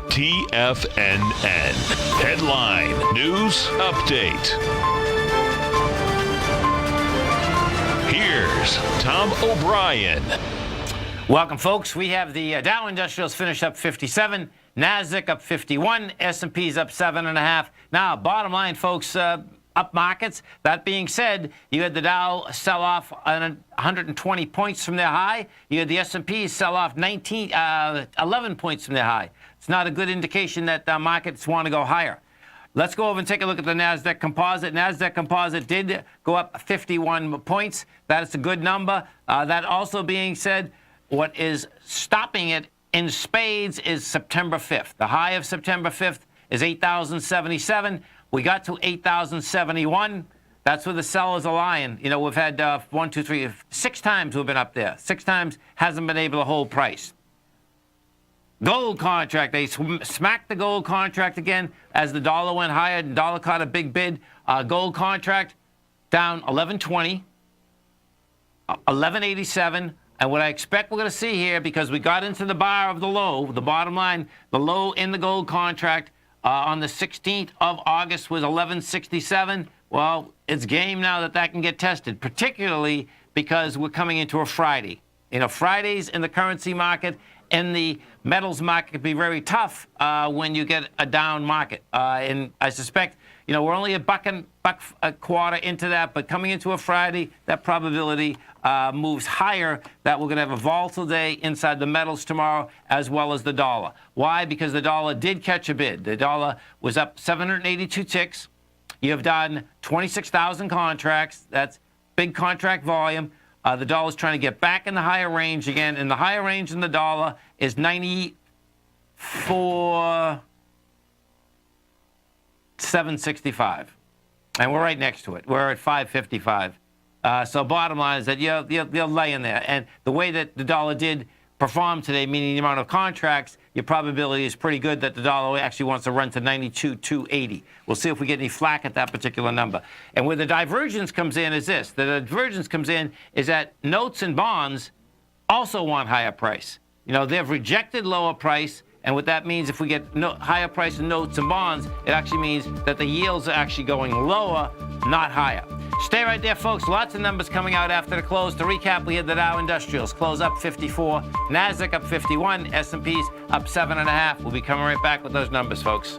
TFNN. Headline News Update. Here's Tom O'Brien. Welcome, folks. We have the Dow Industrials finish up 57, NASDAQ up 51, S&P's up 7.5. Now, bottom line, folks, up markets. That being said, you had the Dow sell off 120 points from their high. You had the S&P sell off 11 points from their high. It's not a good indication that markets want to go higher. Let's go over and take a look at the NASDAQ Composite. NASDAQ Composite did go up 51 points. That is a good number. That also being said, what is stopping it in spades is September 5th. The high of September 5th is 8,077. We got to 8,071. That's where the sellers are lying. You know, we've had 6 times we've been up there. 6 times hasn't been able to hold price. Gold contract, they smacked the gold contract again as the dollar went higher. The dollar caught a big bid. Gold contract down 11.20, 11.87. And what I expect we're going to see here, because we got into the bar of the low, the bottom line, the low in the gold contract on the 16th of August was 11.67. Well, it's game now that can get tested, particularly because we're coming into a Friday. You know, Fridays in the currency market and the metals market can be very tough when you get a down market. And I suspect, you know, we're only a buck a quarter into that, but coming into a Friday, that probability moves higher that we're going to have a volatile day inside the metals tomorrow, as well as the dollar. Why? Because the dollar did catch a bid. The dollar was up 782 ticks. You have done 26,000 contracts. That's big contract volume. The dollar's trying to get back in the higher range again, and the higher range in the dollar is 94.765, and we're right next to it. We're at 555. So bottom line is that you'll lay in there, and the way that the dollar did perform today, meaning the amount of contracts, your probability is pretty good that the dollar actually wants to run to 92.280. We'll see if we get any flack at that particular number. And where the divergence comes in is this. The divergence comes in is that notes and bonds also want higher price. You know, they've rejected lower price, and what that means, if we get higher price in notes and bonds, it actually means that the yields are actually going lower, not higher. Stay right there, folks. Lots of numbers coming out after the close. To recap, we had the Dow Industrials close up 54, NASDAQ up 51, S&P's up 7.5. We'll be coming right back with those numbers, folks.